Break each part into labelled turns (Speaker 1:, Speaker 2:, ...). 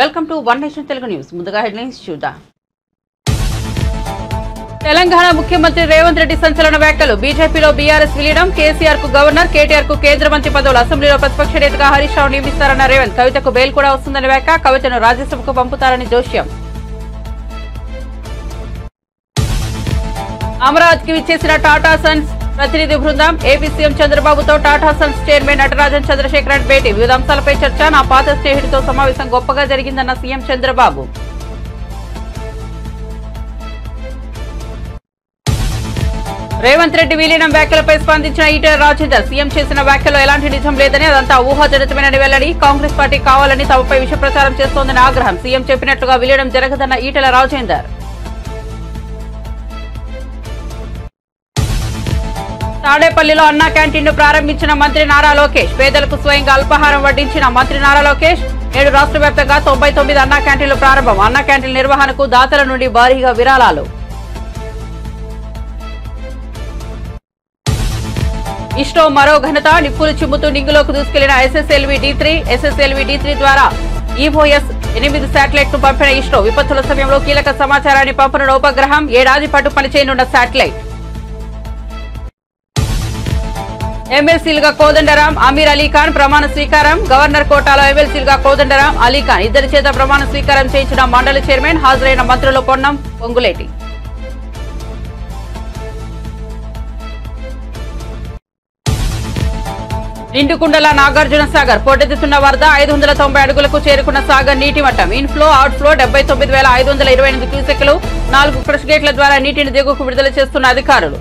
Speaker 1: Welcome to one nation Telugu news. ముందుగా headlines చూద్దాం. తెలంగాణ ముఖ్యమంత్రి రేవంత్ రెడ్డి సంచలన వ్యాఖ్యలు. బీజేపీలో బీఆర్ఎస్ విలీనం. కేసీఆర్ కు గవర్నర్, కేటీఆర్ కు కేంద్ర మంత్రి పదవులు. అసెంబ్లీలో ప్రతిపక్ష నేతగా హరీష్ రావు నియమిస్తారన్న రేవంత్. కవితకు బెయిల్ కూడా వస్తుందని వ్యాఖ్య. కవితను రాజ్యసభకు పంపుతారని జోష్యం. అమరావతికి విచ్చేసిన టాటా సన్స్ ప్రతినిధి బృందం. ఏపీ సీఎం చంద్రబాబుతో టాటా సన్స్ చైర్మన్ నటరాజన్ చంద్రశేఖరన్ భేటీ. వివిధ అంశాలపై చర్చ. నా పాత స్నేహితుడితో సమావేశం గొప్పగా జరిగిందన్న సీఎం చంద్రబాబు. రేవంత్ రెడ్డి విలీనం వ్యాఖ్యలపై స్పందించిన ఈటెల రాజేందర్. సీఎం చేసిన వ్యాఖ్యలో ఎలాంటి నిజం లేదని, అదంతా ఊహాజనితమైన వెల్లడి. కాంగ్రెస్ పార్టీ కావాలని తమపై విష ప్రచారం చేస్తోందని ఆగ్రహం. సీఎం చెప్పినట్లుగా విలీనం జరగదన్న ఈటెల రాజేందర్. తాడేపల్లిలో అన్నా క్యాంటీన్ ను ప్రారంభించిన మంత్రి నారా లోకేష్. పేదలకు స్వయంగా అల్పాహారం వడ్డించిన మంత్రి నారా లోకేష్. నేడు రాష్ట్ర వ్యాప్తంగా 99 అన్నా క్యాంటీన్లు ప్రారంభం. అన్నా క్యాంటీన్ నిర్వహణకు దాతల నుండి భారీగా విరాళాలు. ఇస్రో మరో ఘనత. నిప్పులు చిమ్ముతూ నింగులోకి దూసుకెళ్లిన ఎస్ఎస్ఎల్వి D3. ఎస్ఎస్ఎల్వి D3 ద్వారా ఈఓఎస్ 8 శాటిలైట్ ను పంపిన ఇస్రో. విపత్తుల సమయంలో కీలక సమాచారాన్ని పంపనున్న ఉపగ్రహం. ఏడాది పాటు పనిచేయనున్న శాటిలైట్. ఎమ్మెల్సీలుగా కోదండరాం, అమీర్ అలీఖాన్ ప్రమాణ స్వీకారం. గవర్నర్ కోటాలో ఎమ్మెల్సీలుగా కోదండరాం, అలీఖాన్ ఇద్దరి చేత ప్రమాణ స్వీకారం చేయించిన మండలి చైర్మన్. హాజరైన మంత్రులు పొన్నం, పొంగులేటి. నిండుకుండల నాగార్జున సాగర్ పొట్టెత్తుతున్న వరద. 590 అడుగులకు చేరుకున్న సాగర్ నీటి మట్టం. Inflow, outflow 79,528 క్యూసెక్లు. 4 క్రష్ గేట్ల ద్వారా నీటిని దిగువకు విడుదల చేస్తున్న అధికారులు.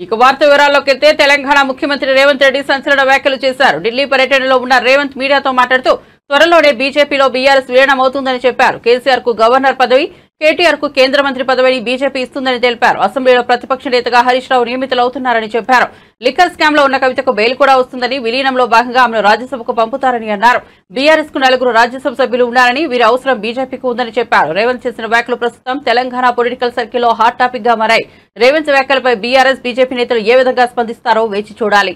Speaker 1: ఇక వార్త వివరాల్లోకి వెళ్తే, తెలంగాణ ముఖ్యమంత్రి రేవంత్ రెడ్డి సంచలన వ్యాఖ్యలు చేశారు. ఢిల్లీ పర్యటనలో ఉన్న రేవంత్ మీడియాతో మాట్లాడుతూ త్వరలోనే బీజేపీలో బీఆర్ఎస్ విలీనం అవుతుందని చెప్పారు. కేసీఆర్ కు గవర్నర్ పదవి, కేటీఆర్ కు కేంద్ర మంత్రి పదవిని బీజేపీ ఇస్తుందని తెలిపారు. అసెంబ్లీలో ప్రతిపక్ష నేతగా హరీష్ రావు నియమితులవుతున్నారని చెప్పారు. లిక్కర్ స్కామ్ లో ఉన్న కవితకు బెయిల్ కూడా వస్తుందని, విలీనంలో భాగంగా ఆమెను రాజ్యసభకు పంపుతారని అన్నారు. బీఆర్ఎస్ కు 4 రాజ్యసభ సభ్యులు ఉన్నారని, వీరి అవసరం బీజేపీకి ఉందని చెప్పారు. రేవంత్ చేసిన వ్యాఖ్యలు ప్రస్తుతం తెలంగాణ పొలిటికల్ సర్కిల్లో హాట్ టాపిక్ గా మారాయి. రేవంత్ వ్యాఖ్యలపై బీఆర్ఎస్, బీజేపీ నేతలు ఏ విధంగా స్పందిస్తారో వేచి చూడాలి.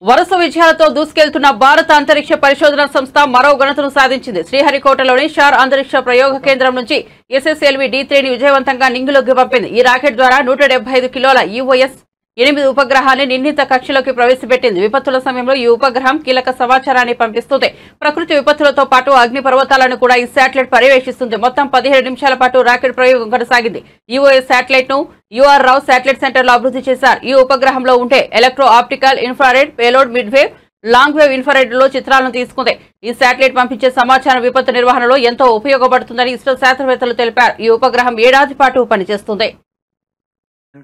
Speaker 1: వరుస విజయాలతో దూసుకెళ్తున్న భారత అంతరిక్ష పరిశోధన సంస్థ మరో ఘనతను సాధించింది. శ్రీహరికోటలోని షార్ అంతరిక్ష ప్రయోగ కేంద్రం నుంచి ఎస్ఎస్ఎల్వి D3ని విజయవంతంగా నింగిలోకి పంపింది. ఈ రాకెట్ ద్వారా 175 కిలోల ఈఓఎస్ 8 ఉపగ్రహాన్ని నిర్ణీత కక్షలోకి ప్రవేశపెట్టింది. విపత్తుల సమయంలో ఈ ఉపగ్రహం కీలక సమాచారాన్ని పంపిస్తుంది. ప్రకృతి విపత్తులతో పాటు అగ్ని పర్వతాలను కూడా ఈ శాటిలైట్ పర్యవేక్షిస్తుంది. మొత్తం 17 నిమిషాల పాటు రాకెట్ ప్రయోగం కొనసాగింది. ఈఓఎస్ శాటిలైట్ ను యూఆర్ రావు శాటిలైట్ సెంటర్ లో అభివృద్ధి చేశారు. ఈ ఉపగ్రహంలో ఉంటే electro optical infrared payload, mid wave, long wave infrared లో చిత్రాలను తీసుకుంది. ఈ శాటిలైట్ పంపించే సమాచారం విపత్తు నిర్వహణలో ఎంతో ఉపయోగపడుతుందని ఇస్రో శాస్త్రవేత్తలు తెలిపారు. ఈ ఉపగ్రహం ఏడాది పాటు పనిచేస్తుంది.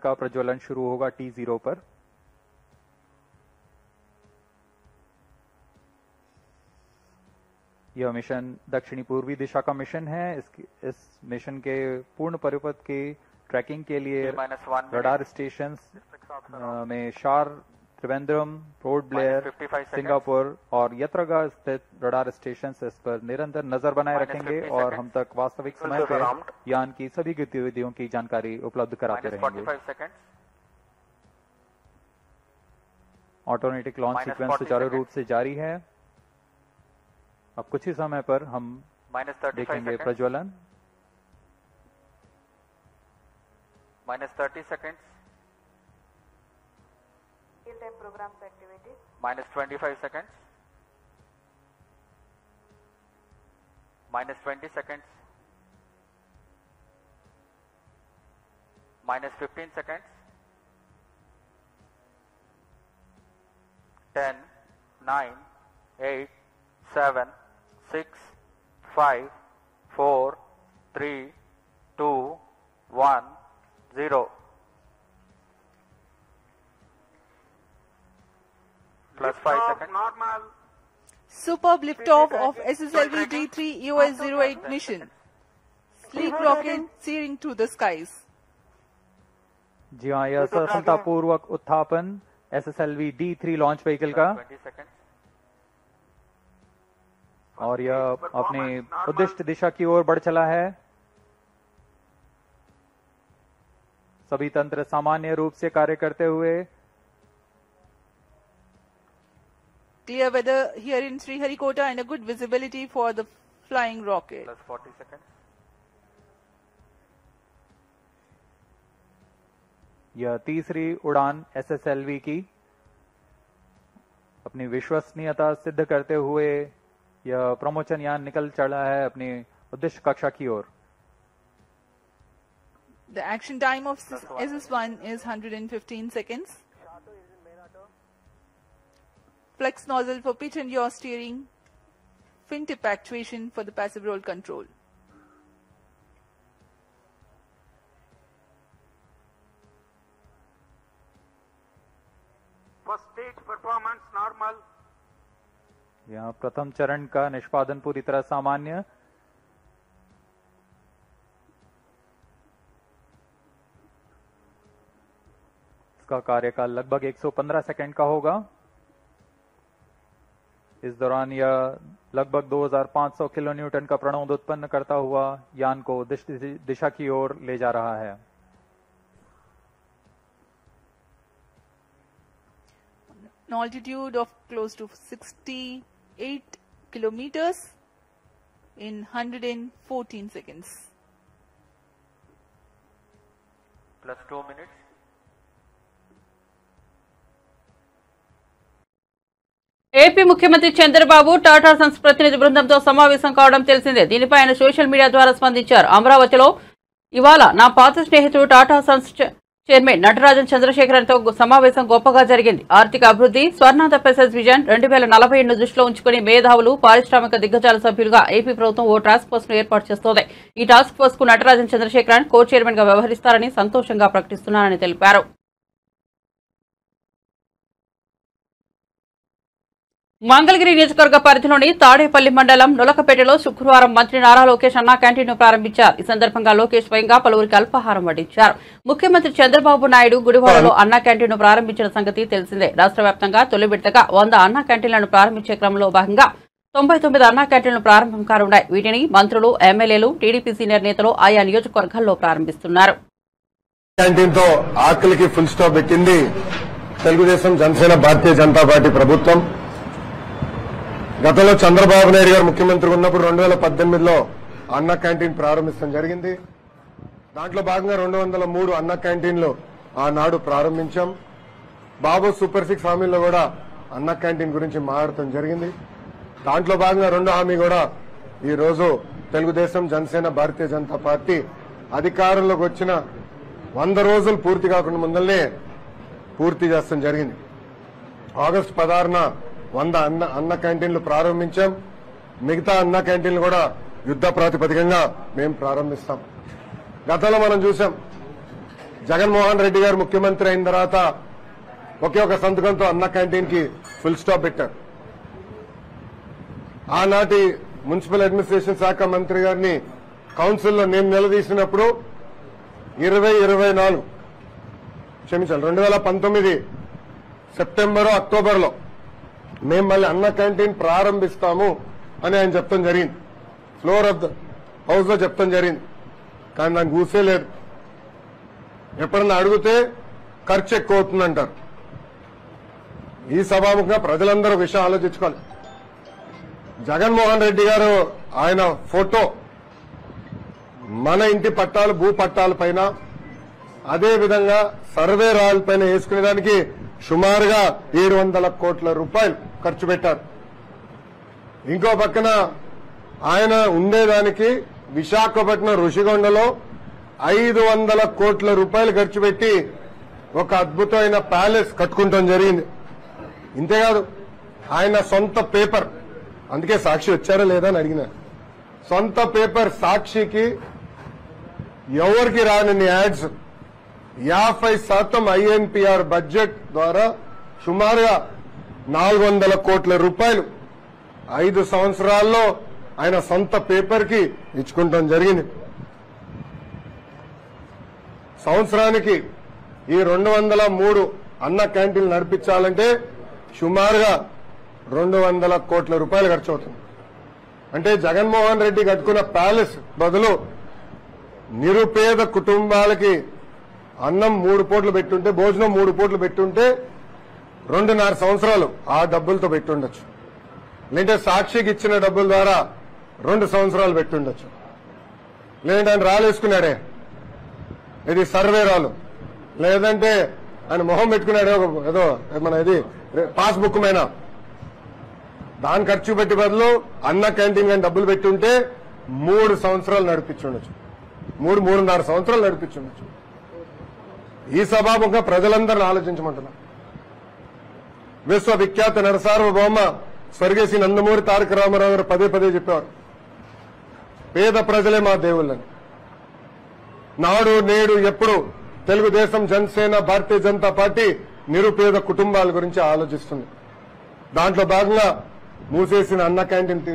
Speaker 2: का प्रज्वलन शुरू होगा T0 पर। यह मिशन दक्षिणी पूर्वी दिशा का मिशन है। इस मिशन के पूर्ण परिपथ की ट्रैकिंग के लिए रडार स्टेशन में शार, त्रिवेंद्रम, पोर्ट ब्लेयर, सिंगापुर और यत्रगा स्थित रडार स्टेशन इस पर निरंतर नजर बनाए रखेंगे और हम तक वास्तविक समय पर यान की सभी गतिविधियों की जानकारी उपलब्ध कराते रहेंगे। ऑटोमेटिक लॉन्च सीक्वेंस सुचारू रूप से जारी है। अब कुछ ही समय पर हम देखेंगे प्रज्वलन।
Speaker 3: -30 seconds.
Speaker 4: Program activity.
Speaker 3: -25 seconds. -20 seconds. -15 seconds. 10, 9, 8, 7, 6, 5, 4, 3, 2, 1, 0. Plus 5 seconds.
Speaker 4: Normal.
Speaker 5: Superb liftoff of SSLV D3 EOS-08 mission. Sleek rocket soaring to the skies.
Speaker 2: जी हाँ, यह सफलतापूर्वक उत्थापन SSLV D3 लॉन्च व्हीकल का
Speaker 3: 20 seconds.
Speaker 2: और यह अपने उद्दिष्ट दिशा की ओर बढ़ चला है। सभी तंत्र सामान्य रूप से कार्य करते हुए
Speaker 5: Clear weather here in Sriharikota and a good visibility for the flying rocket.
Speaker 3: Plus 40 seconds.
Speaker 2: यह तीसरी उड़ान SSLV की अपनी विश्वसनीयता सिद्ध करते हुए यह प्रमोचन यान निकल चला है अपनी उद्देश्य कक्षा की ओर।
Speaker 5: The action time of SS1 is 115 seconds. Flex nozzle for pitch and yaw steering. Fin tip actuation for the passive roll control.
Speaker 3: First stage performance normal.
Speaker 2: यहाँ प्रथम चरण का निष्पादन पूरी तरह सामान्य। इसका कार्यकाल लगभग 115 सेकंड का होगा। इस दौरान यह लगभग 2500 किलो न्यूटन का प्रणोद उत्पन्न करता हुआ यान को दिशा की ओर ले जा रहा है।
Speaker 5: An altitude of close to 68 kilometers in 114 seconds.
Speaker 3: Plus 2 minutes.
Speaker 1: AP ముఖ్యమంత్రి చంద్రబాబు టాటా సన్స్ ప్రతినిధి బృందంతో సమావేశం కావడం తెలిసిందే. దీనిపై ఆయన సోషల్ మీడియా ద్వారా స్పందించారు. అమరావతిలో ఇవాళ నా పాత స్నేహితుడు టాటా సన్స్ చైర్మన్ నటరాజన్ చంద్రశేఖరన్తో సమావేశం గొప్పగా జరిగింది. ఆర్థిక అభివృద్ధి, స్వర్ణాంధ్ర ప్యాసేజ్ విజన్ 2047 దృష్టిలో ఉంచుకుని మేధావులు, పారిశ్రామిక దిగ్గజాల సభ్యులుగా ఏపీ ప్రభుత్వం ఓ టాస్క్ ఫోర్స్ ను ఏర్పాటు చేస్తోంది. ఈ టాస్క్ ఫోర్స్ కు నటరాజన్ చంద్రశేఖరన్ కో చైర్మన్ గా వ్యవహరిస్తారని సంతోషంగా ప్రకటిస్తున్నారని తెలిపారు. మంగళగిరి నియోజకవర్గ పరిధిలోని తాడేపల్లి మండలం నులకపేటలో శుక్రవారం మంత్రి నారా లోకేష్ అన్నా క్యాంటీన్ ప్రారంభించారు. ఈ సందర్భంగా లోకేష్ స్వయంగా పలువురికి అల్పాహారం వడ్డించారు. ముఖ్యమంత్రి చంద్రబాబు నాయుడు గుడివాడలో అన్నా క్యాంటీన్ ప్రారంభించిన సంగతి తెలిసిందే. రాష్ట్ర వ్యాప్తంగా తొలి విడతగా 100 అన్నా క్యాంటీన్లను ప్రారంభించే క్రమంలో భాగంగా 99 అన్నా క్యాంటీన్లు ప్రారంభం కానున్నాయి. వీటిని మంత్రులు, ఎమ్మెల్యేలు, టీడీపీ సీనియర్ నేతలు ఆయా నియోజకవర్గాల్లో ప్రారంభిస్తున్నారు.
Speaker 6: క్యాంటీన్తో ఆకలికి ఫుల్ స్టాప్ పెట్టింది తెలుగుదేశం, జనసేన, భారతీయ జనతా పార్టీ ప్రభుత్వం. గతంలో చంద్రబాబు నాయుడు గారు ముఖ్యమంత్రి ఉన్నప్పుడు 2018లో అన్న క్యాంటీన్ ప్రారంభించడం జరిగింది. దాంట్లో భాగంగా 203 అన్న క్యాంటీన్లు ఆనాడు ప్రారంభించాం. బాబు సూపర్ 6 హామీల్లో కూడా అన్న క్యాంటీన్ గురించి మాట్లాడటం జరిగింది. దాంట్లో భాగంగా 2వ హామీ కూడా ఈ రోజు తెలుగుదేశం, జనసేన, భారతీయ జనతా పార్టీ అధికారంలోకి వచ్చిన 100 రోజులు పూర్తి కాకుండా ముందల్నే పూర్తి చేస్తాం జరిగింది. ఆగస్టు 16న 100 అన్న క్యాంటీన్లు ప్రారంభించాం. మిగతా అన్న క్యాంటీన్లు కూడా యుద్ధ ప్రాతిపదికంగా మేము ప్రారంభిస్తాం. గతంలో మనం చూసాం, జగన్మోహన్ రెడ్డి గారు ముఖ్యమంత్రి అయిన తర్వాత ఒకే ఒక సంతకంతో అన్న క్యాంటీన్ కి ఫుల్ స్టాప్ పెట్టారు. ఆనాటి మున్సిపల్ అడ్మినిస్ట్రేషన్ శాఖ మంత్రి గారిని కౌన్సిల్లో నేను నిలదీసినప్పుడు 2019 సెప్టెంబర్, అక్టోబర్లో మేము మళ్ళీ అన్న క్యాంటీన్ ప్రారంభిస్తాము అని ఆయన చెప్తాం జరిగింది. ఫ్లోర్ ఆఫ్ ద హౌస్ లో చెప్తాం జరిగింది. కానీ దానికి ఊసే లేదు. ఎప్పుడన్నా అడిగితే ఖర్చు ఎక్కువ అవుతుందంటారు. ఈ సభాముఖంగా ప్రజలందరూ విషయం ఆలోచించుకోవాలి. జగన్మోహన్ రెడ్డి గారు ఆయన ఫోటో మన ఇంటి పట్టాలు, భూ పట్టాల పైన, అదేవిధంగా సర్వే రాయల పైన వేసుకునేదానికి సుమారుగా 700 కోట్ల రూపాయలు ఖర్చు పెట్టారు. ఇంకో పక్కన ఆయన ఉండేదానికి విశాఖపట్నం ఋషికొండలో 500 కోట్ల రూపాయలు ఖర్చు పెట్టి ఒక అద్భుతమైన ప్యాలెస్ కట్టుకుంటాం జరిగింది. ఇంతేకాదు, ఆయన సొంత పేపర్, అందుకే సాక్షి వచ్చారా లేదా అని అడిగిన, సొంత పేపర్ సాక్షికి ఎవరికి రాని యాడ్స్ 50% ఐఎన్పిఆర్ బడ్జెట్ ద్వారా సుమారుగా 400 కోట్ల రూపాయలు 5 సంవత్సరాల్లో ఆయన సొంత పేపర్ కి ఇచ్చుకుంటాం జరిగింది. సంవత్సరానికి ఈ 203 అన్న క్యాంటీన్లు నడిపించాలంటే సుమారుగా 200 కోట్ల రూపాయలు ఖర్చు అవుతుంది. అంటే జగన్మోహన్ రెడ్డి కట్టుకున్న ప్యాలెస్ బదులు నిరుపేద కుటుంబాలకి అన్నం 3 పూటలు పెట్టుంటే, భోజనం 3 పూటలు పెట్టుంటే 2.5 సంవత్సరాలు ఆ డబ్బులతో పెట్టుండొచ్చు. లేదంటే సాక్షికి ఇచ్చిన డబ్బుల ద్వారా 2 సంవత్సరాలు పెట్టుండొచ్చు. లేదంటే ఆయన రాలేసుకున్నాడే, ఇది సర్వే రాలు, లేదంటే ఆయన మొహం పెట్టుకున్నాడే ఏదో మన ఇది పాస్బుక్ మీద, దాని ఖర్చు పెట్టి బదులు అన్న క్యాంటీన్ కానీ డబ్బులు పెట్టుంటే 3 సంవత్సరాలు నడిపించుండొచ్చు, 3.5 సంవత్సరాలు నడిపించుండొచ్చు. ఈ సభాముఖంగా ప్రజలందరినీ ఆలోచించమంటున్నా. విశ్వవిఖ్యాత నరసార్వభౌమ స్వర్గీయ శ్రీ నందమూరి తారక రామారావు గారు పదే పదే చెప్పారు, పేద ప్రజలే మా దేవుళ్ళని. నాడు నేడు ఎప్పుడు తెలుగుదేశం, జనసేన, భారతీయ జనతా పార్టీ నిరుపేద కుటుంబాల గురించి ఆలోచిస్తుంది. దాంట్లో భాగంగా మూసేసిన అన్న క్యాంటీన్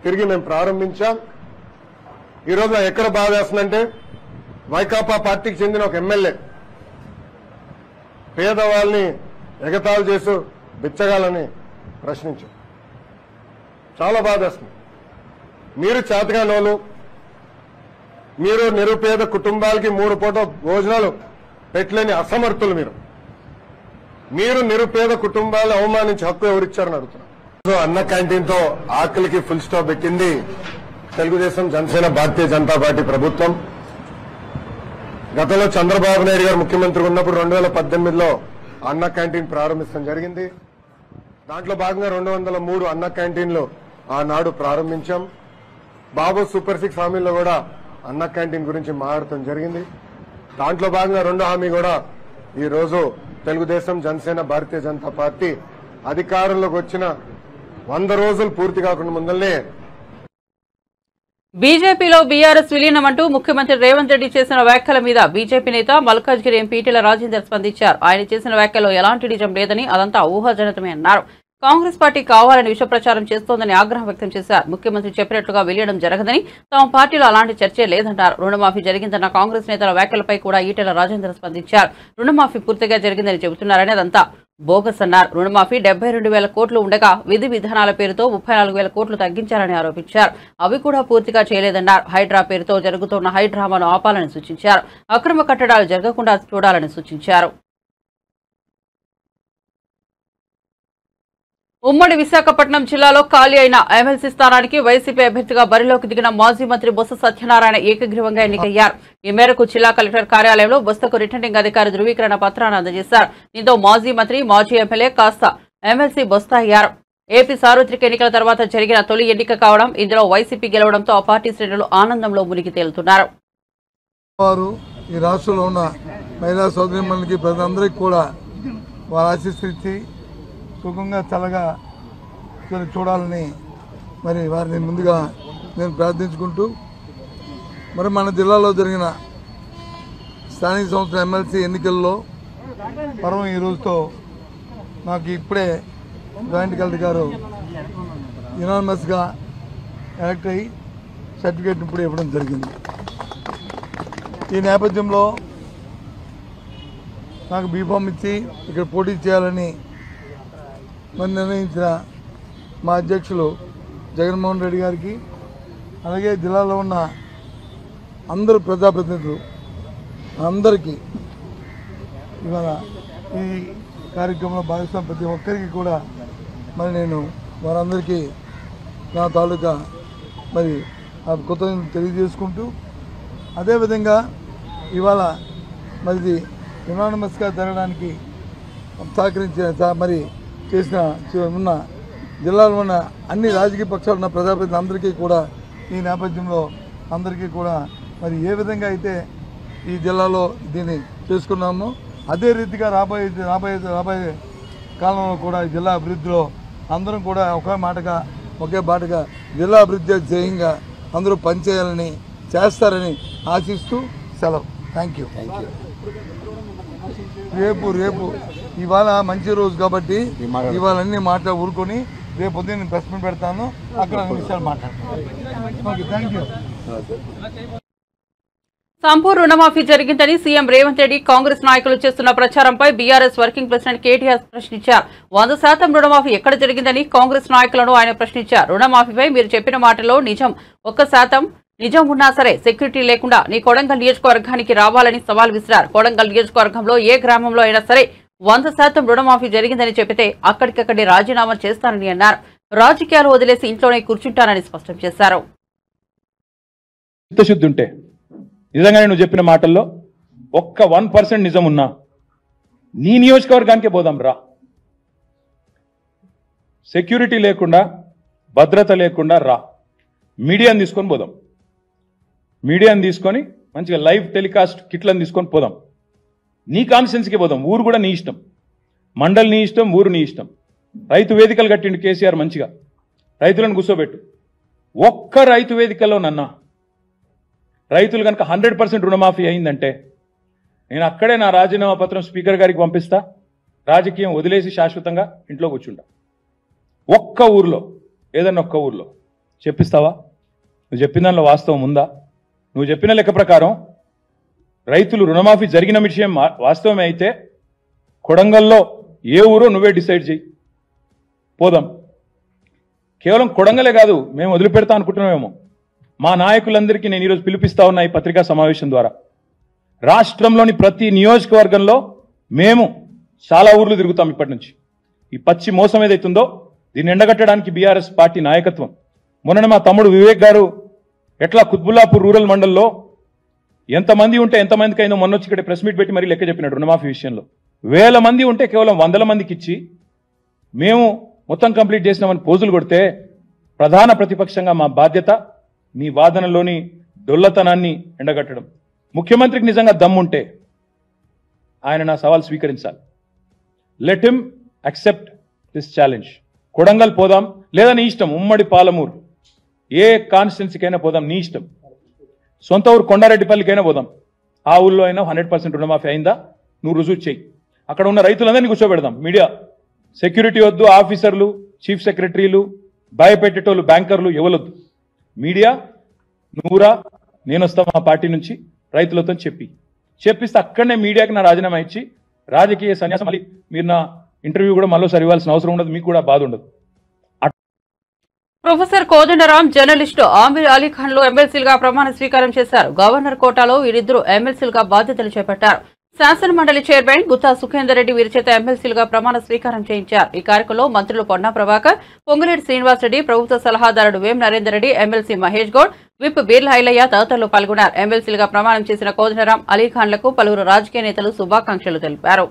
Speaker 6: తిరిగి మేము ప్రారంభించాం. ఈ రోజు ఎక్కడ బాధ వేస్తుందంటే, వైకాపా పార్టీకి చెందిన ఒక ఎమ్మెల్యే పేదవాళ్ళని ఎగతాళి చేస్తూ బిచ్చగాలని ప్రశ్నించారు. చాలా బాధ వేస్తుంది. మీరు చేతగానోళ్ళు, మీరు నిరుపేద కుటుంబాలకి 3 పూట భోజనాలు పెట్టలేని అసమర్థులు. మీరు నిరుపేద కుటుంబాలను అవమానించి హక్కు ఎవరిచ్చారని అడుగుతున్నారు. అన్న క్యాంటీన్ తో ఆకలికి ఫుల్ స్టాప్ పెట్టింది తెలుగుదేశం, జనసేన, భారతీయ జనతా పార్టీ ప్రభుత్వం. గతంలో చంద్రబాబు నాయుడు గారు ముఖ్యమంత్రి ఉన్నప్పుడు 2018లో అన్న క్యాంటీన్ ప్రారంభించడం జరిగింది. దాంట్లో భాగంగా 203 అన్న క్యాంటీన్లు ఆనాడు ప్రారంభించాం. బాబు సూపర్ 6 హామీల్లో కూడా అన్న క్యాంటీన్ గురించి మాట్లాడటం జరిగింది. దాంట్లో భాగంగా 2వ హామీ కూడా ఈ రోజు తెలుగుదేశం, జనసేన, భారతీయ జనతా పార్టీ అధికారంలోకి వచ్చిన 100 రోజులు పూర్తి కాకుండా ముందల్నే
Speaker 1: బీజేపీలో బీఆర్ఎస్ విలీనం అంటూ ముఖ్యమంత్రి రేవంత్ రెడ్డి చేసిన వ్యాఖ్యల మీద బీజేపీ నేత మల్కాజ్గిరి ఎంపీ ఈటెల రాజేందర్ స్పందించారు. ఆయన చేసిన వ్యాఖ్యలో ఎలాంటి నిజం లేదని, అదంతా ఊహాజనితమే అన్నారు. కాంగ్రెస్ పార్టీ కావాలని విష ప్రచారం చేస్తోందని ఆగ్రహం వ్యక్తం చేశారు. ముఖ్యమంత్రి చెప్పినట్లుగా విలీనం జరగదని, తమ పార్టీలో అలాంటి చర్చే లేదన్నారు. రుణమాఫీ జరిగిందన్న కాంగ్రెస్ నేతల వ్యాఖ్యలపై కూడా ఈటెల రాజేందర్ స్పందించారు. రుణమాఫీ పూర్తిగా జరిగిందని చెబుతున్నారని, అదంతా బోగస్ అన్నారు. రుణమాఫీ 72,000 కోట్లు ఉండగా విధి విధానాల పేరుతో 34,000 కోట్లు తగ్గించారని ఆరోపించారు. అవి కూడా పూర్తిగా చేయలేదన్నారు. హైడ్రా పేరుతో జరుగుతున్న హైడ్రామాను ఆపాలని సూచించారు. అక్రమ కట్టడాలు జరగకుండా చూడాలని సూచించారు. ఉమ్మడి విశాఖపట్నం జిల్లాలో ఖాళీ అయిన ఎమ్మెల్సీ స్థానానికి వైసీపీ అభ్యర్థిగా బరిలోకి దిగిన మాజీ మంత్రి బొత్స సత్యనారాయణ ఏకగ్రీవంగా ఎన్నికయ్యారు. ఈ మేరకు జిల్లా కలెక్టర్ కార్యాలయంలో బొత్సకు రిటర్నింగ్ అధికారి ధృవీకరణ పత్రాన్ని అందజేశారు. దీంతో మాజీ మంత్రి, మాజీ ఎమ్మెల్యే కాస్త ఎమ్మెల్సీ బొత్స అయ్యారు. ఏపీ సార్వత్రిక ఎన్నికల తర్వాత జరిగిన తొలి ఎన్నిక కావడం, ఇందులో వైసీపీ గెలవడంతో ఆ పార్టీ శ్రేణులు ఆనందంలో మునిగి తేలుతున్నారు.
Speaker 7: ఈ రాష్ట్రంలో ఉన్న మహిళా సోదరిమణులకి ప్రజలందరికీ కూడా వారు ఆశీస్సులిచ్చి సుఖంగా చల్లగా చూడాలని మరి వారిని ముందుగా నేను ప్రార్థించుకుంటూ, మరి మన జిల్లాలో జరిగిన స్థానిక సంస్థల ఎమ్మెల్సీ ఎన్నికల్లో పర్వం ఈ రోజుతో నాకు ఇప్పుడే జాయింట్ కలెక్టర్ గారు యునానిమస్గా ఎలక్ట్ అయ్యి సర్టిఫికేట్ ఇప్పుడు ఇవ్వడం జరిగింది. ఈ నేపథ్యంలో నాకు బీఫామ్ ఇచ్చి ఇక్కడ పోటీ చేయాలని మరి నిర్ణయించిన మా అధ్యక్షులు జగన్మోహన్ రెడ్డి గారికి, అలాగే జిల్లాలో ఉన్న అందరు ప్రజాప్రతినిధులు అందరికీ ఇవాళ ఈ కార్యక్రమంలో భాగస్వామి ప్రతి ఒక్కరికి కూడా మరి నేను వారందరికీ నా తాలూకా మరి ఆ కృతజ్ఞతలు తెలియజేసుకుంటూ, అదేవిధంగా ఇవాళ మరి యునానిమస్గా జరగడానికి సహకరించిన మరి చేసిన ఉన్న జిల్లాలో ఉన్న అన్ని రాజకీయ పక్షాలు ఉన్న ప్రజాప్రతినిధులందరికీ కూడా ఈ నేపథ్యంలో అందరికీ కూడా మరి ఏ విధంగా అయితే ఈ జిల్లాలో దీన్ని చేసుకున్నామో అదే రీతిగా రాబోయే కాలంలో కూడా ఈ జిల్లా అభివృద్ధిలో అందరం కూడా ఒకే బాటగా జిల్లా అభివృద్ధి ధ్యేయంగా అందరూ పనిచేయాలని చేస్తారని ఆశిస్తూ సెలవు. Thank you. రేపు ఇవాళ మంచి రోజు కాబట్టి ఇవాళ అన్ని ఊరుకొని రేపు పొద్దున్న నేను ప్రెస్ మీట్ పెడతాను, అక్కడ 2 నిమిషాలు మాట్లాడతాను. Okay, thank you.
Speaker 1: సంపూర్ణ రుణమాఫీ జరిగిందని సీఎం రేవంత్ రెడ్డి కాంగ్రెస్ నాయకులు చేస్తున్న ప్రచారంపై బీఆర్ఎస్ వర్కింగ్ ప్రెసిడెంట్ కేటీఆర్ ప్రశ్నించారు. 100% రుణమాఫీ ఎక్కడ జరిగిందని కాంగ్రెస్ నాయకులను ఆయన ప్రశ్నించారు. రుణమాఫీపై మీరు చెప్పిన మాటలో నిజం 1% నిజం ఉన్నా సరే సెక్యూరిటీ లేకుండా నీ కొడంగల్ నియోజకవర్గానికి రావాలని సవాల్ విసిరారు. కొడంగల్ నియోజకవర్గంలో ఏ గ్రామంలో అయినా సరే 100% రుణమాఫీ జరిగిందని చెప్పితే అక్కడికక్కడే రాజీనామా చేస్తానని అన్నారు. రాజకీయాలు వదిలేసి ఇంట్లోనే కూర్చుంటానని స్పష్టం చేశారు.
Speaker 8: చిత్తశుద్ధి ఉంటే నిజంగానే నువ్వు చెప్పిన మాటల్లో ఒక్క 1% నిజం ఉన్నా నీ నియోజకవర్గానికే పోదాం రా. సెక్యూరిటీ లేకుండా భద్రత లేకుండా రా. మీడియాని తీసుకొని పోదాం. మీడియాని తీసుకొని మంచిగా లైవ్ టెలికాస్ట్ కిట్లను తీసుకొని పోదాం. నీ కాన్స్టిట్యున్సీకి పోదాం. ఊరు కూడా నీ ఇష్టం, మండలి నీ ఇష్టం, ఊరు నీ ఇష్టం. రైతు వేదికలు కట్టిండు కేసీఆర్, మంచిగా రైతులను కూర్చోబెట్టు. ఒక్క రైతు వేదికలో నన్నా రైతులు కనుక 100% రుణమాఫీ అయిందంటే నేను అక్కడే నా రాజీనామా పత్రం స్పీకర్ గారికి పంపిస్తా. రాజకీయం వదిలేసి శాశ్వతంగా ఇంట్లో కూర్చుంటా. ఒక్క ఊర్లో, ఏదన్నా ఒక్క ఊర్లో చెప్పిస్తావా? నువ్వు చెప్పిన దానిలో వాస్తవం ఉందా? నువ్వు చెప్పిన లెక్క ప్రకారం రైతులు రుణమాఫీ జరిగిన విషయం వాస్తవమే అయితే కొడంగల్లో ఏ ఊరో నువ్వే డిసైడ్ చేయి, పోదాం. కేవలం కొడంగలే కాదు, మేము వదిలిపెడతా అనుకుంటున్నామేమో. మా నాయకులందరికీ నేను ఈరోజు పిలిపిస్తా ఉన్నా ఈ పత్రికా సమావేశం ద్వారా. రాష్ట్రంలోని ప్రతి నియోజకవర్గంలో మేము చాలా ఊర్లు తిరుగుతాం ఇప్పటి నుంచి. ఈ పచ్చి మోసం ఏదైతుందో దీన్ని ఎండగట్టడానికి బీఆర్ఎస్ పార్టీ నాయకత్వం. మొన్న మా తమ్ముడు వివేక్ గారు ఎట్లా కుత్బుల్లాపూర్ రూరల్ మండల్లో ఎంతమంది ఉంటే ఎంతమందికి అయిందో మొన్న వచ్చి ఇక్కడ ప్రెస్ మీట్ పెట్టి మరీ లెక్క చెప్పినాడు. రుణమాఫీ విషయంలో 1000 మంది ఉంటే కేవలం 100 మందికి ఇచ్చి మేము మొత్తం కంప్లీట్ చేసినామని పోజులు కొడితే ప్రధాన ప్రతిపక్షంగా మా బాధ్యత మీ వాదనలోని డొల్లతనాన్ని ఎండగట్టడం. ముఖ్యమంత్రికి నిజంగా దమ్ముంటే ఆయన నా సవాల్ స్వీకరించాలి. Let him accept this challenge. Kodangal పోదాం, లేదా నీ ఇష్టం ఉమ్మడి పాలమూరు ఏ కాన్స్టిట్యున్సీకైనా పోదాం, నీ ఇష్టం. సొంత ఊరు కొండారెడ్డిపల్లికైనా పోదాం. ఆ ఊళ్ళో అయినా 100% రుణమాఫీ అయిందా నువ్వు రుజువు చేయి. అక్కడ ఉన్న రైతులందరినీ కూర్చోబెడదాం. మీడియా సెక్యూరిటీ వద్దు, ఆఫీసర్లు, చీఫ్ సెక్రటరీలు, భయపెట్టేటోళ్ళు, బ్యాంకర్లు ఎవరొద్దు. మీడియా నువ్వురా, నేను వస్తా మా పార్టీ నుంచి రైతులతో చెప్పిస్తే అక్కడనే మీడియాకి నా రాజీనామా ఇచ్చి రాజకీయ సన్యాసం. మళ్ళీ మీరు నా ఇంటర్వ్యూ కూడా మరోసారి ఇవ్వాల్సిన అవసరం ఉండదు, మీకు కూడా బాధ ఉండదు.
Speaker 1: ప్రొఫెసర్ కోదండరాం, జర్నలిస్టు ఆమీర్ అలీఖాన్లు ఎమ్మెల్సీలుగా ప్రమాణ స్వీకారం చేశారు. గవర్నర్ కోటాలో వీరిద్దరూ ఎమ్మెల్సీలుగా బాధ్యతలు చేపట్టారు. శాసన మండలి చైర్మన్ గుత్తా సుఖేందర్ రెడ్డి వీరి చేత ఎమ్మెల్సీలుగా ప్రమాణ స్వీకారం చేయించారు. ఈ కార్యక్రమంలో మంత్రులు పొన్నా ప్రభాకర్, పొంగులేటి శ్రీనివాసరెడ్డి, ప్రభుత్వ సలహాదారుడు వేం నరేందర్ రెడ్డి, ఎమ్మెల్సీ మహేష్ గౌడ్, విప్ బీర్లా ఐలయ్య తదితరులు పాల్గొన్నారు. ఎమ్మెల్సీలుగా ప్రమాణం చేసిన కోదండరాం, అలీఖాన్లకు పలువురు రాజకీయ నేతలు శుభాకాంక్షలు తెలిపారు.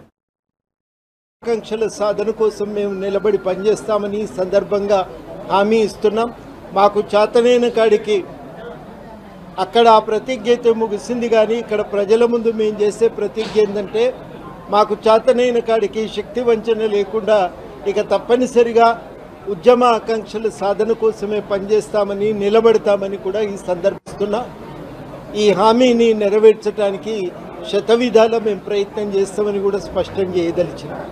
Speaker 9: ఆకాంక్షల సాధన కోసం మేము నిలబడి పనిచేస్తామని సందర్భంగా హామీ ఇస్తున్నాం. మాకు చేతనైన కాడికి అక్కడ ఆ ప్రతిజ్ఞ అయితే ముగిసింది, కానీ ఇక్కడ ప్రజల ముందు మేము చేసే ప్రతిజ్ఞ ఏంటంటే మాకు చేతనైన కాడికి శక్తి వంచన లేకుండా ఇక తప్పనిసరిగా ఉద్యమ ఆకాంక్షల సాధన కోసమే పనిచేస్తామని నిలబడతామని కూడా ఈ సందర్భిస్తున్నా. ఈ హామీని నెరవేర్చడానికి శతవిధాల మేము ప్రయత్నం చేస్తామని కూడా స్పష్టం చేయదలిచినాం.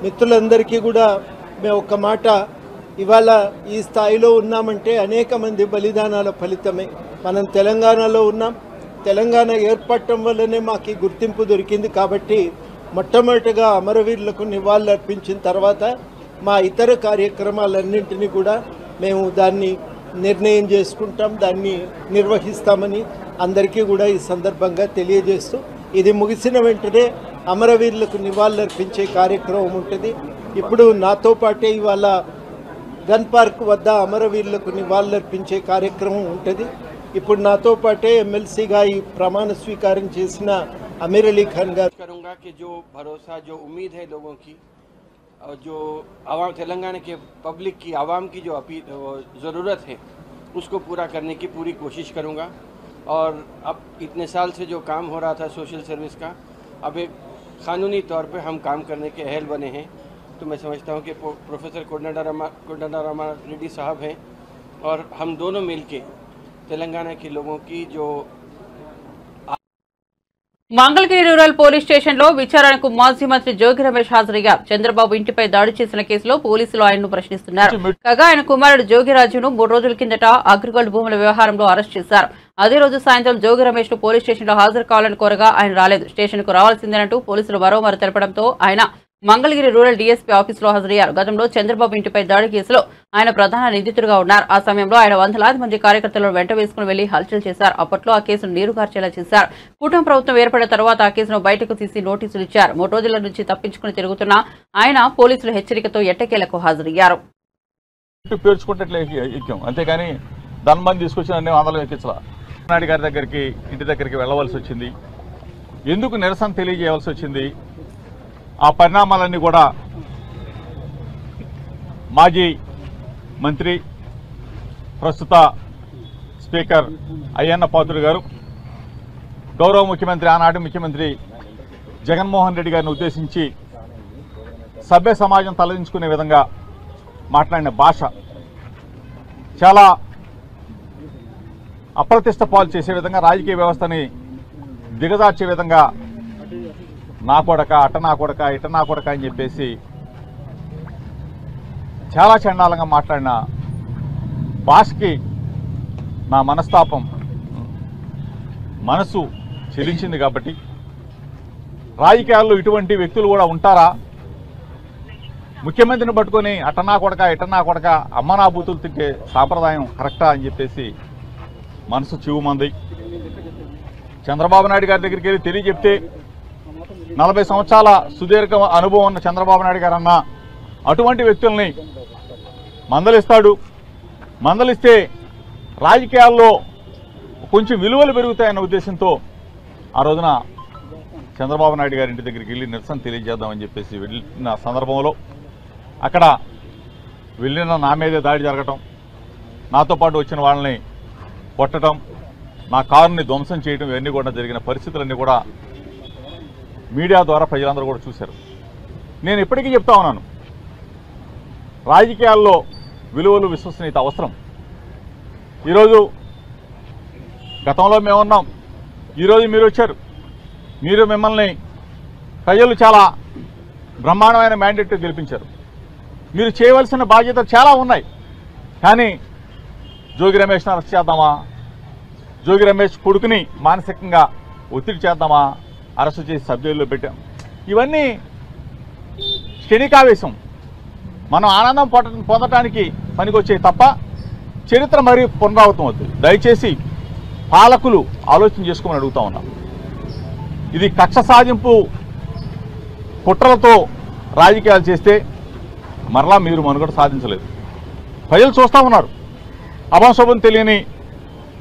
Speaker 9: మిత్రులందరికీ కూడా మేము ఒక మాట, ఇవాళ ఈ స్థాయిలో ఉన్నామంటే అనేక మంది బలిదానాల ఫలితమే. మనం తెలంగాణలో ఉన్నాం. తెలంగాణ ఏర్పడటం వల్లనే మాకు ఈ గుర్తింపు దొరికింది. కాబట్టి మొట్టమొదటిగా అమరవీరులకు నివాళులు అర్పించిన తర్వాత మా ఇతర కార్యక్రమాలన్నింటినీ కూడా మేము దాన్ని నిర్ణయం చేసుకుంటాం, దాన్ని నిర్వహిస్తామని అందరికీ కూడా ఈ సందర్భంగా తెలియజేస్తూ, ఇది ముగిసిన వెంటనే అమరవీరులకు నివాళులు అర్పించే కార్యక్రమం ఉంటుంది. ఇప్పుడు నాతో పాటే ఇవాళ గన్ పార్క్ వద్ద అమరవీరులకు నివాళులర్పించే కార్యక్రమం ఉంటుంది. ఇప్పుడు నాతో పాటే ఎమ్మెల్సీగా ఈ ప్రమాణ స్వీకారం చేసిన అమీర్ అలీ ఖాన్ గారు.
Speaker 3: करूंगा कि जो भरोसा, जो उम्मीद है लोगों की, और जो आवाम तेलंगाना के पब्लिक की, आवाम की जो ज़रूरत है उसको पूरा करने की पूरी कोशिश करूंगा. और अब इतने साल से जो काम हो रहा था सोशल सर्विस का, अब एक कानूनी तौर पे हम काम करने के अहल बने हैं. तो मैं समझता हूँ कि प्रोफेसर कोदंडराम रेड्डी साहब हैं और हम दोनों मिलके तेलंगाना के लोगों की जो
Speaker 1: మంగళగిరి రూరల్ పోలీస్ స్టేషన్ లో విచారణకు మాజీ మంత్రి జోగి రమేష్ హాజరయ్యారు. చంద్రబాబు ఇంటిపై దాడి చేసిన కేసులో పోలీసులు ఆయన్ను ప్రశ్నిస్తున్నారు. కాగా ఆయన కుమారుడు జోగిరాజును 3 రోజుల కిందట అగ్రిగోల్డ్ భూముల వ్యవహారంలో అరెస్ట్ చేశారు. అదే రోజు సాయంత్రం జోగి రమేష్ ను పోలీస్ స్టేషన్ లో హాజరు కావాలని కోరగా ఆయన రాలేదు. స్టేషన్ కు రావాల్సిందేనంటూ పోలీసులు మరోమారు తెలపడంతో ఆయన మంగళగిరి రూరల్ డీఎస్పీ ఆఫీసులో హాజరయ్యారు. గతంలో చంద్రబాబు ఇంటిపై దాడి కేసులో ఆయన ప్రధాన నిందితుడిగా ఉన్నారు. ఆ సమయంలో ఆయన వందలాది మంది కార్యకర్తలను వెంట వేసుకుని వెళ్లి హల్చల్ చేశారు. అప్పట్లో ఆ కేసును నీరుగార్చేలా చేశారు. కూటమి ప్రభుత్వం ఏర్పడిన తర్వాత ఆ కేసును బయటకు తీసి నోటీసులు ఇచ్చారు. 3 రోజుల నుంచి తప్పించుకుని తిరుగుతున్న ఆయన పోలీసుల హెచ్చరికతో ఎట్టకేలకు హాజరయ్యారు.
Speaker 10: అంతేకాని ధన్మని తీసుకొచ్చిన అన్ని వందలు ఎక్కించాల. నాయుడు గారి దగ్గరికి ఇంటి దగ్గరికి వెళ్ళవలసి వచ్చింది. ఎందుకు నిరసన తెలియజేయవలసి వచ్చింది? ఆ పరిణామాలన్నీ కూడా మాజీ మంత్రి ప్రస్తుత స్పీకర్ అయ్యన్న పాత్రుడు గారు గౌరవ ముఖ్యమంత్రి ఆనాటి ముఖ్యమంత్రి జగన్మోహన్ రెడ్డి గారిని ఉద్దేశించి సభ్య సమాజం తలదించుకునే విధంగా మాట్లాడిన భాష చాలా అప్రతిష్ట పాలు చేసే విధంగా, రాజకీయ వ్యవస్థని దిగజార్చే విధంగా నా కొడక, అట నా కొడక, ఇట నా కొడక అని చెప్పేసి చాలా చండాలంగా మాట్లాడిన భాషకి నా మనస్తాపం, మనసు చెలించింది. కాబట్టి రాజకీయాల్లో ఇటువంటి వ్యక్తులు కూడా ఉంటారా? ముఖ్యమంత్రిని పట్టుకొని అటనా కొడక, ఇటనా కొడక, అమ్మనా బూతులు తింటే సాంప్రదాయం కరెక్టా అని చెప్పేసి మనసు చివుమంది. చంద్రబాబు నాయుడు గారి దగ్గరికి వెళ్ళి తెలియజెప్తే 40 సంవత్సరాల సుదీర్ఘ అనుభవం ఉన్న చంద్రబాబు నాయుడు గారు అన్న అటువంటి వ్యక్తుల్ని మందలిస్తాడు. మందలిస్తే రాజకీయాల్లో కొంచెం విలువలు పెరుగుతాయన్న ఉద్దేశంతో ఆ రోజున చంద్రబాబు నాయుడు గారి ఇంటి దగ్గరికి వెళ్ళి నిరసన తెలియజేద్దామని చెప్పేసి వెళ్ళిన సందర్భంలో అక్కడ వెళ్ళిన నా మీదే దాడి జరగటం, నాతో పాటు వచ్చిన వాళ్ళని కొట్టడం, నా కారుని ధ్వంసం చేయడం, ఇవన్నీ కూడా జరిగిన పరిస్థితులన్నీ కూడా మీడియా ద్వారా ప్రజలందరూ కూడా చూశారు. నేను ఇప్పటికీ చెప్తా ఉన్నాను, రాజకీయాల్లో విలువలు, విశ్వసనీయత అవసరం. ఈరోజు గతంలో మేమున్నాం, ఈరోజు మీరు వచ్చారు. మిమ్మల్ని ప్రజలు చాలా బ్రహ్మాండమైన మ్యాండేట్ గెలిపించారు. మీరు చేయవలసిన బాధ్యతలు చాలా ఉన్నాయి. కానీ జోగి రమేష్ని అరెస్ట్ చేద్దామా, జోగి రమేష్ కొడుకుని మానసికంగా ఒత్తిడి చేద్దామా, అరెస్టు చేసి సబ్జైల్లో పెట్టాం. ఇవన్నీ క్షణికావేశం, మనం ఆనందం పొందటానికి పనికొచ్చే తప్ప చరిత్ర మరీ పునరావృతం అవుతుంది. దయచేసి పాలకులు ఆలోచన చేసుకోమని అడుగుతా ఉన్నాం. ఇది కక్ష సాధింపు కుట్రలతో రాజకీయాలు చేస్తే మరలా మీరు మనుగడ సాధించలేదు. ప్రజలు చూస్తూ ఉన్నారు. అభంశోభం తెలియని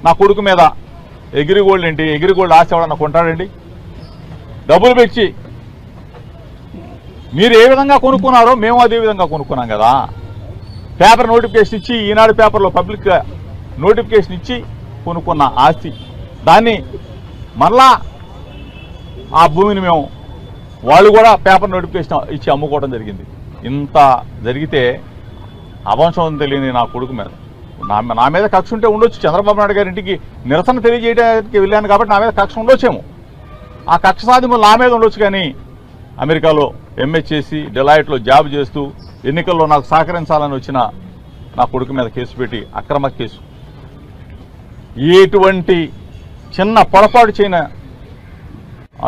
Speaker 10: నా కొడుకు మీద ఎగిరిగోల్డ్ ఏంటి, ఎగిరిగోల్డ్ ఆశ ఎవడన్నా కొంటాడండి? డబ్బులు పెట్టి మీరు ఏ విధంగా కొనుక్కున్నారో మేము అదే విధంగా కొనుక్కున్నాం కదా. పేపర్ నోటిఫికేషన్ ఇచ్చి, ఈనాడు పేపర్లో పబ్లిక్ నోటిఫికేషన్ ఇచ్చి కొనుక్కున్న ఆస్తి, దాన్ని మరలా ఆ భూమిని మేము వాళ్ళు కూడా పేపర్ నోటిఫికేషన్ ఇచ్చి అమ్ముకోవడం జరిగింది. ఇంత జరిగితే అభంశం తెలియని నా కొడుకు మీద నా మీద కక్ష ఉంటే ఉండొచ్చు. చంద్రబాబు నాయుడు గారి ఇంటికి నిరసన తెలియజేయడానికి వెళ్ళాను కాబట్టి నా మీద కక్ష ఉండొచ్చేమో. ఆ కక్ష సాధింపు నా మీద ఉండొచ్చు. కానీ అమెరికాలో ఎంఏ చేసి డెలాయిట్లో జాబ్ చేస్తూ ఎన్నికల్లో నాకు సహకరించాలని వచ్చిన నా కొడుకు మీద కేసు పెట్టి, అక్రమ కేసు, ఎటువంటి చిన్న పొరపాటు చేయన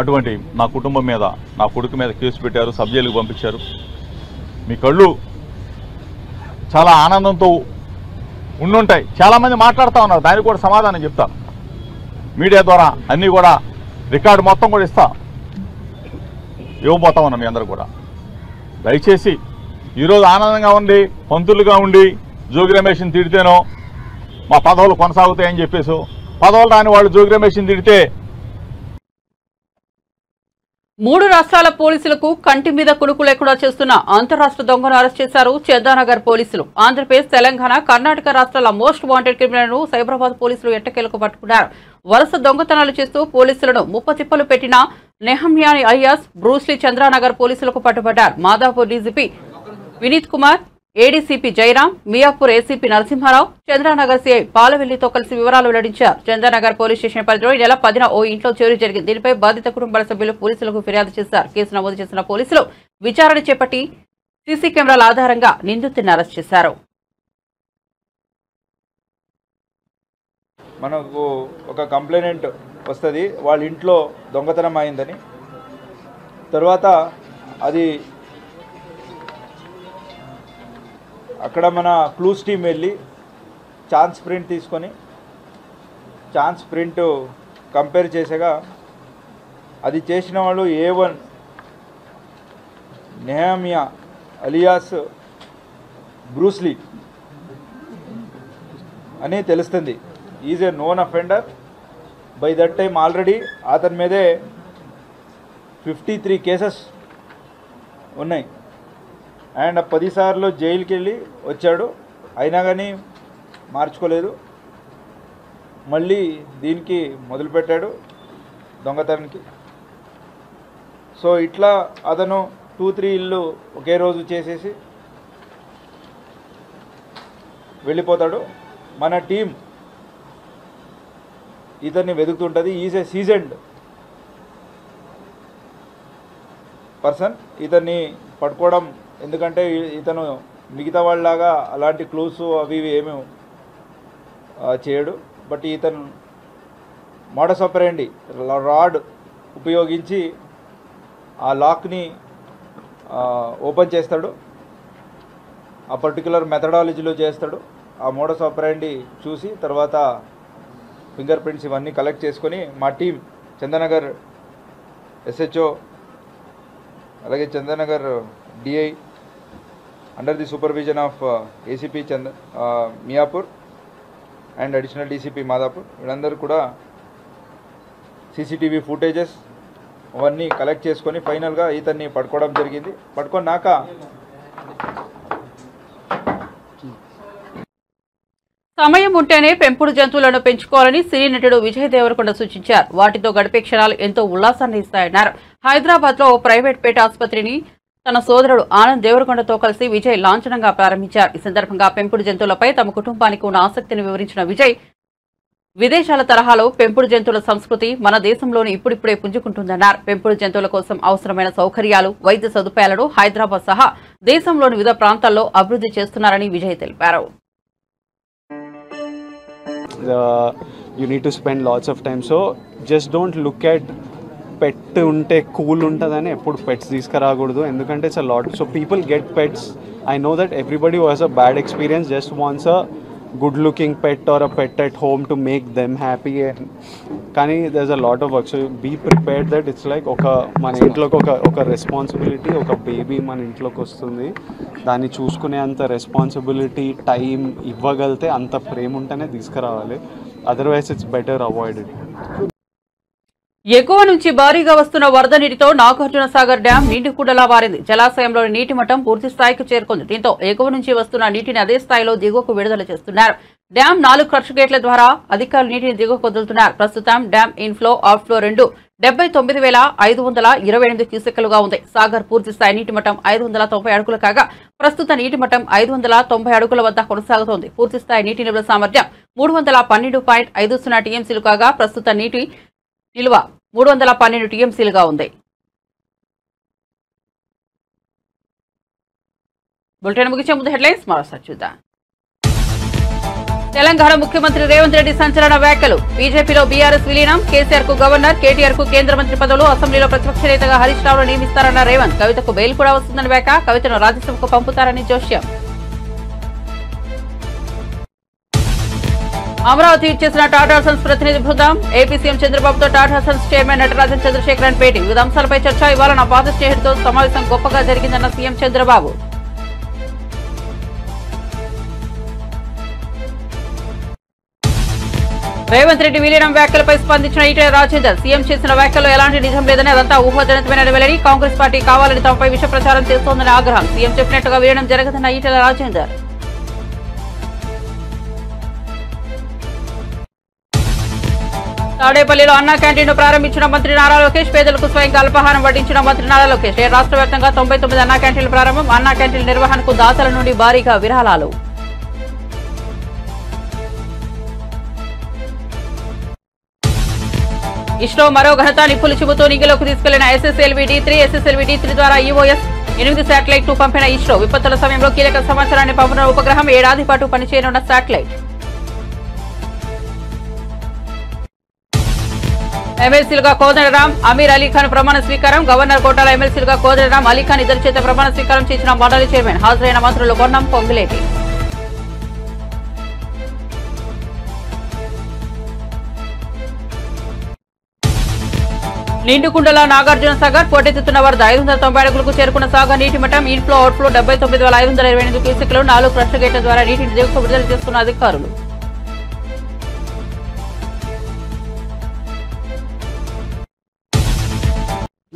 Speaker 10: అటువంటి నా కుటుంబం మీద, నా కొడుకు మీద కేసు పెట్టారు, సబ్ జైలుకు పంపించారు. మీ కళ్ళు చాలా ఆనందంతో ఉండుంటాయి. చాలామంది మాట్లాడుతూ ఉన్నారు, దానికి కూడా సమాధానం చెప్తా. మీడియా ద్వారా అన్నీ కూడా రికార్డు మొత్తం కూడా ఇవ్వబోతా ఉన్నాం మీ అందరూ కూడా. దయచేసి ఈరోజు ఆనందంగా ఉండి, పంతులుగా ఉండి జోగి రమేష్ని తిడితేనో మా పదవులు కొనసాగుతాయని చెప్పేసి పదవులు రాని వాళ్ళు జోగి రమేష్ని తిడితే
Speaker 1: 3 రాష్ట్రాల పోలీసులకు కంటి మీద కునుకు లేకుండా చేస్తున్న అంతరాష్ట్ర దొంగను అరెస్ట్ చేశారు చందానగర్ పోలీసులు. ఆంధ్రప్రదేశ్, తెలంగాణ, కర్ణాటక రాష్ట్రాల మోస్ట్ వాంటెడ్ క్రిమినల్ను సైబరాబాద్ పోలీసులు ఎట్టకేలకు పట్టుకున్నారు. వరుస దొంగతనాలు చేస్తూ పోలీసులను ముప్పతిప్పలు పెట్టిన నెహమ్యాని అలియాస్ బ్రూస్లీ చంద్రానగర్ పోలీసులకు పట్టుబడ్డారు. Madhapur DGP Vineet Kumar, ADCP Jayaram, Miyapur ACP Narasimha Rao, Chandranagar CI పాలవెల్లితో కలిసి వివరాలు వెల్లడించారు. చంద్రానగర్ పోలీస్ స్టేషన్ పరిధిలో ఈ నెల 10న ఓ ఇంట్లో చోరీ జరిగింది. దీనిపై బాధిత కుటుంబాల సభ్యులు పోలీసులకు ఫిర్యాదు చేశారు. కేసు నమోదు చేసిన పోలీసులు విచారణ చేపట్టి సీసీ కెమెరాల ఆధారంగా నిందితుడిని అరెస్ట్ చేశారు.
Speaker 11: మనకు ఒక కంప్లైంట్ వస్తుంది, వాళ్ళ ఇంట్లో దొంగతనం అయిందని. తర్వాత అది అక్కడ మన క్లూస్ టీం వెళ్ళి ఛాన్స్ ప్రింట్ తీసుకొని ఛాన్స్ ప్రింట్ కంపేర్ చేసగా అది చేసిన వాళ్ళు A1 నెహమియా అలియాస్ బ్రూస్లీ అని తెలుస్తుంది. Is a known offender. By that time already అతని మీదే 53 కేసెస్ ఉన్నాయి అండ్ 10 సార్లు జైలుకి వెళ్ళి వచ్చాడు. అయినా కానీ మార్చుకోలేదు. మళ్ళీ దీనికి మొదలుపెట్టాడు దొంగతనానికి. సో ఇట్లా అతను 2-3 ఇల్లు ఒకే రోజు చేసేసి వెళ్ళిపోతాడు. మన టీం ఇతన్ని వెతుకుతుంటుంది. Is a seasoned person. ఇతన్ని పట్టుకోవడం ఎందుకంటే ఇతను మిగతా వాళ్ళలాగా అలాంటి క్లూస్ అవి ఏమీ చేయడు. బట్ ఇతను మోడస్ ఆపరెండి రాడ్ ఉపయోగించి ఆ లాక్ని ఓపెన్ చేస్తాడు. ఆ పర్టికులర్ మెథడాలజీలో చేస్తాడు. ఆ మోడస్ ఆపరెండి చూసి తర్వాత ఫింగర్ ప్రింట్స్ ఇవన్నీ కలెక్ట్ చేసుకొని మా టీం చందనగర్ SHO అలాగే Chandanagar DI under the supervision of ACP Miyapur and additional DCP Madhapur వీళ్ళందరూ కూడా CCTV ఫుటేజెస్ అవన్నీ కలెక్ట్ చేసుకొని ఫైనల్గా ఇతన్ని పట్టుకోవడం జరిగింది. పట్టుకున్నాక
Speaker 1: సమయం ఉంటేనే పెంపుడు జంతువులను పెంచుకోవాలని సినీ నటుడు విజయ్ దేవరకొండ సూచించారు. వాటితో గడిపే క్షణాలు ఎంతో ఉల్లాసాన్ని ఇస్తాయన్నారు. హైదరాబాద్ లో ఓ ప్రైవేట్ పేట ఆసుపత్రిని తన సోదరుడు ఆనంద్ దేవరకొండతో కలిసి విజయ్ లాంఛనంగా ప్రారంభించారు. ఈ సందర్భంగా పెంపుడు జంతువులపై తమ కుటుంబానికి ఉన్న ఆసక్తిని వివరించిన విజయ్ విదేశాల తరహాలో పెంపుడు జంతువుల సంస్కృతి మన దేశంలోని ఇప్పుడిప్పుడే పుంజుకుంటుందన్నారు. పెంపుడు జంతువుల కోసం అవసరమైన సౌకర్యాలు, వైద్య సదుపాయాలను హైదరాబాద్ సహా దేశంలోని వివిధ ప్రాంతాల్లో అభివృద్ధి చేస్తున్నారని విజయ్ తెలిపారు.
Speaker 12: You need to spend lots of time, so just don't look at pet unte cool untadani eppudu pets తీసుకురాకూడదు. ఎందుకంటే it's a lot, so people get pets. I know that everybody who has a bad experience just wants a good looking pet or a pet at home to make them happy, and కానీ there's a lot of work, so be prepared that it's like మన ఇంట్లోకి ఒక responsibility, ఒక baby మన ఇంట్లోకి వస్తుంది, దాన్ని చూసుకునే అంత రెస్పాన్సిబిలిటీ టైం ఇవ్వగలితే అంత ప్రేమ ఉంటేనే తీసుకురావాలి. Otherwise it's better avoid it.
Speaker 1: ఎగువ నుంచి భారీగా వస్తున్న వరద నీటితో నాగార్జున సాగర్ డ్యాం నీటికుండలా మారింది. జలాశయంలోని నీటి మట్టం పూర్తి స్థాయికి చేరుకుంది. దీంతో ఎగువ నుంచి వస్తున్న నీటిని అదే స్థాయిలో దిగువకు విడుదల చేస్తున్నారు. డ్యాం 4 క్రష్ గేట్ల ద్వారా అధికారులు నీటిని దిగువకు వదులుతున్నారు. ప్రస్తుతం డ్యాం ఇన్ఫ్లో, అవుట్ఫ్లో రెండు 79,528 క్యూసెక్కులుగా ఉంది. సాగర్ పూర్తి స్థాయి నీటి మట్టం 590 అడుగులు కాగా ప్రస్తుత నీటి మట్టం 590 అడుగుల వద్ద కొనసాగుతోంది. పూర్తి స్థాయి నీటి నిల్వ సామర్థ్యం 312.50 టీఎంసీలు కాగా ప్రస్తుత నీటి నిల్వ 312 టీఎంసీలుగా ఉంది. బులెటిన్ ముగించే ముందు హెడ్లైన్స్ మరోసారి చూద్దాం. తెలంగాణ ముఖ్యమంత్రి రేవంత్ రెడ్డి సంచలన వ్యాఖ్యలు. బీజేపీలో బీఆర్ఎస్ విలీనం, కేసీఆర్ కు గవర్నర్, కేటీఆర్ కు కేంద్ర మంత్రి పదవులు, అసెంబ్లీలో ప్రతిపక్ష నేతగా హరీష్ రావును నియమిస్తారన్న రేవంత్. కవితకు బెయిల్ కూడా వస్తుందని వ్యాఖ్య. కవితను రాజ్యసభకు పంపుతారని జోష్యం. అమరావతి ఇచ్చేసిన టాటా సన్స్ ప్రతినిధి బృందం. ఏపీ సీఎం చంద్రబాబుతో టాటా సన్స్ చైర్మన్ నటరాజన్ చంద్రశేఖరన్ భేటీ. వివిధ అంశాలపై చర్చ. ఇవాళ నా పాత స్నేహితుడితో సమావేశం గొప్పగా జరిగిందన్న సీఎం చంద్రబాబు. రేవంత్ రెడ్డి విలీనం వ్యాఖ్యలపై స్పందించిన ఈటెల రాజేందర్. సీఎం చేసిన వ్యాఖ్యల్లో ఎలాంటి నిజం లేదని, అదంతా ఊహాజనితమైన వెల్లడి. కాంగ్రెస్ పార్టీ కావాలని తమపై విష ప్రచారం చేస్తోందని ఆగ్రహం. సీఎం చెప్పినట్టుగా విలీనం జరగదన్న ఈటెల రాజేందర్. తాడేపల్లిలో అన్నా క్యాంటీన్ ప్రారంభించిన మంత్రి నారా లోకేష్. పేదలకు స్వయంగా అల్పాహారం వడ్డించిన మంత్రి నారా లోకేష్. రాష్ట్ర వ్యాప్తంగా 99 అన్నా క్యాంటీన్లు ప్రారంభం. అన్నా క్యాంటీన్ల నిర్వహణకు దాతల నుండి భారీగా విరాళాలు. ఇస్రో మరో ఘనత. నిప్పులు చిమ్ముతూ నింగిలోకి తీసుకెళ్లిన SSLV D3. SSLV D3 ద్వారా EOS 8 శాటిలైట్ ను పంపిన ఇస్రో. విపత్తుల సమయంలో కీలక సమాచారాన్ని పంపిన ఉపగ్రహం. 7 ఏడాది పాటు పనిచేయనున్న శాటిలైట్. ఎమ్మెల్సీలుగా కోదండరాం అమీర్ అలీఖాన్ ప్రమాణ స్వీకారం. గవర్నర్ కోటాల ఎమ్మెల్సీలుగా కోదండరాం అలీఖాన్ ఇద్దరి చేత ప్రమాణ స్వీకారం చేసిన మండలి చైర్మన్. హాజరైన మంత్రులు పొన్నం పొంగులేటి. నిండుకుండల నాగార్జున సాగర్ పోటెత్తుతున్న వరద 590 అడుగులకు చేరుకున్న సాగర్ నీటి మట్టం ఇన్ఫ్లో అవుట్ఫ్లో 79,528 క్యూసెక్లు. 4 క్రషర్ గేట్ల ద్వారా నీటిని దిగువకు విడుదల చేస్తున్న అధికారులు.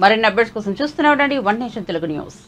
Speaker 1: మరిన్ని అప్డేట్స్ కోసం చూస్తూనే ఉండండి వన్ నేషన్ తెలుగు న్యూస్.